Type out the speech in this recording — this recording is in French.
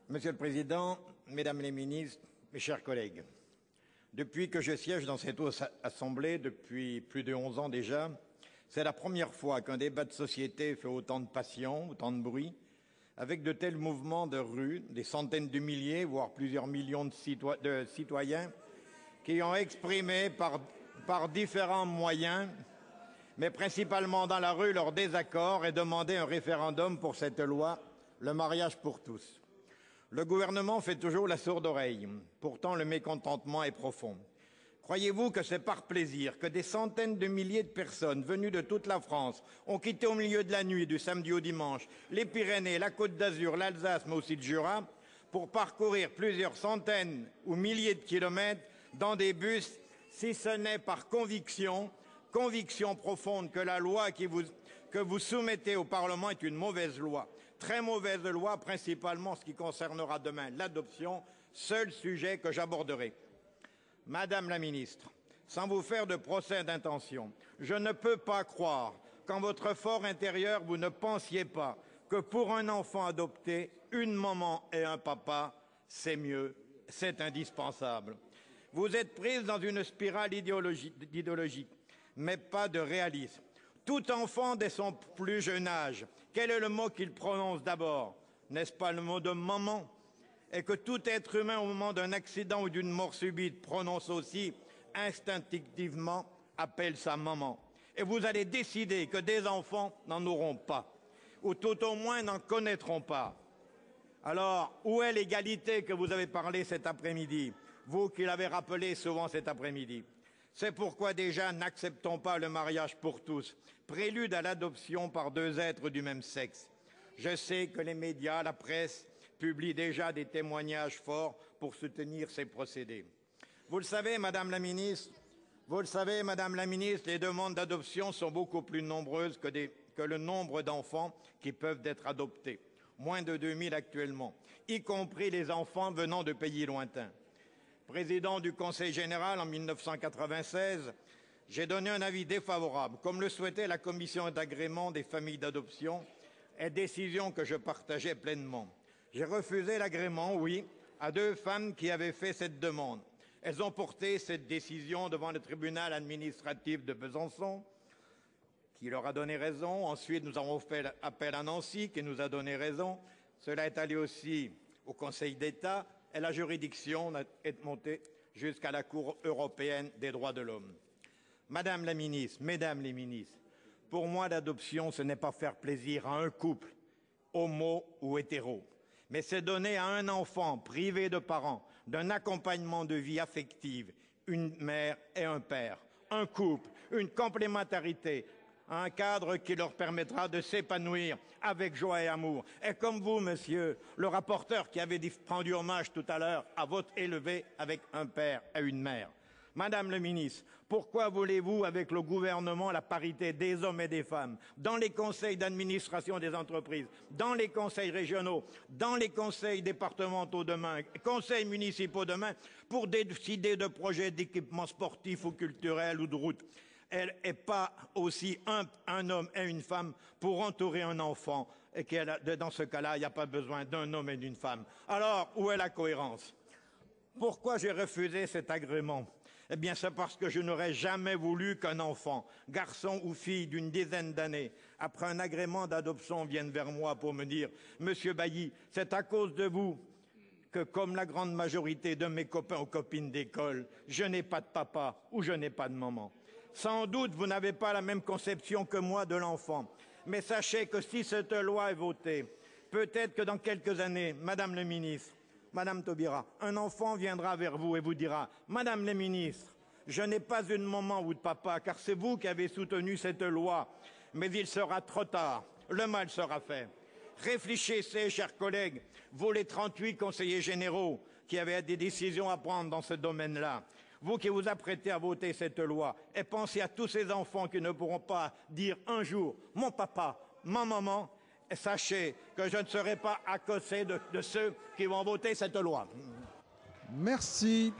Monsieur le Président, Mesdames les ministres, mes chers collègues, depuis que je siège dans cette haute assemblée, depuis plus de 11 ans déjà, c'est la première fois qu'un débat de société fait autant de passion, autant de bruit, avec de tels mouvements de rue, des centaines de milliers, voire plusieurs millions de citoyens qui ont exprimé par différents moyens, mais principalement dans la rue, leur désaccord et demandé un référendum pour cette loi, le mariage pour tous. Le gouvernement fait toujours la sourde oreille. Pourtant, le mécontentement est profond. Croyez-vous que c'est par plaisir que des centaines de milliers de personnes venues de toute la France ont quitté au milieu de la nuit, du samedi au dimanche, les Pyrénées, la Côte d'Azur, l'Alsace, mais aussi le Jura, pour parcourir plusieurs centaines ou milliers de kilomètres dans des bus, si ce n'est par conviction profonde que la loi que vous soumettez au Parlement est une mauvaise loi. Très mauvaise loi, principalement ce qui concernera demain l'adoption, seul sujet que j'aborderai. Madame la ministre, sans vous faire de procès d'intention, je ne peux pas croire qu'en votre fort intérieur, vous ne pensiez pas que pour un enfant adopté, une maman et un papa, c'est mieux, c'est indispensable. Vous êtes prise dans une spirale idéologique, mais pas de réalisme. Tout enfant dès son plus jeune âge, quel est le mot qu'il prononce d'abord? N'est-ce pas le mot de maman? Et que tout être humain, au moment d'un accident ou d'une mort subite, prononce aussi instinctivement, appelle sa maman. Et vous allez décider que des enfants n'en auront pas, ou tout au moins n'en connaîtront pas. Alors, où est l'égalité que vous avez parlé cet après-midi, vous qui l'avez rappelé souvent cet après-midi? C'est pourquoi déjà n'acceptons pas le mariage pour tous, prélude à l'adoption par deux êtres du même sexe. Je sais que les médias, la presse, publient déjà des témoignages forts pour soutenir ces procédés. Vous le savez, Madame la ministre, les demandes d'adoption sont beaucoup plus nombreuses que le nombre d'enfants qui peuvent être adoptés. Moins de 2000 actuellement, y compris les enfants venant de pays lointains. Président du Conseil général en 1996, j'ai donné un avis défavorable, comme le souhaitait la commission d'agrément des familles d'adoption, et décision que je partageais pleinement. J'ai refusé l'agrément, oui, à deux femmes qui avaient fait cette demande. Elles ont porté cette décision devant le tribunal administratif de Besançon, qui leur a donné raison. Ensuite, nous avons fait appel à Nancy, qui nous a donné raison. Cela est allé aussi au Conseil d'État, et la juridiction est montée jusqu'à la Cour européenne des droits de l'homme. Madame la ministre, Mesdames les ministres, pour moi, l'adoption, ce n'est pas faire plaisir à un couple, homo ou hétéro, mais c'est donner à un enfant privé de parents, d'un accompagnement de vie affective, une mère et un père, un couple, une complémentarité, un cadre qui leur permettra de s'épanouir avec joie et amour. Et comme vous, monsieur le rapporteur, qui avait rendu hommage tout à l'heure à votre élevé avec un père et une mère. Madame le ministre, pourquoi voulez-vous, avec le gouvernement, la parité des hommes et des femmes dans les conseils d'administration des entreprises, dans les conseils régionaux, dans les conseils départementaux demain, conseils municipaux demain, pour décider de projets d'équipements sportifs ou culturels ou de routes? Elle n'est pas aussi un homme et une femme pour entourer un enfant, et dans ce cas-là, il n'y a pas besoin d'un homme et d'une femme. Alors, où est la cohérence? Pourquoi j'ai refusé cet agrément? Eh bien, c'est parce que je n'aurais jamais voulu qu'un enfant, garçon ou fille d'une dizaine d'années, après un agrément d'adoption, vienne vers moi pour me dire « Monsieur Bailly, c'est à cause de vous que, comme la grande majorité de mes copains ou copines d'école, je n'ai pas de papa ou je n'ai pas de maman. » Sans doute, vous n'avez pas la même conception que moi de l'enfant. Mais sachez que si cette loi est votée, peut-être que dans quelques années, Madame le ministre, Madame Taubira, un enfant viendra vers vous et vous dira « Madame la ministre, je n'ai pas une maman ou de papa, car c'est vous qui avez soutenu cette loi. Mais il sera trop tard, le mal sera fait. » Réfléchissez, chers collègues, vous les 38 conseillers généraux qui avaient des décisions à prendre dans ce domaine-là. Vous qui vous apprêtez à voter cette loi, et pensez à tous ces enfants qui ne pourront pas dire un jour « mon papa, ma maman », et sachez que je ne serai pas à côté de ceux qui vont voter cette loi. Merci.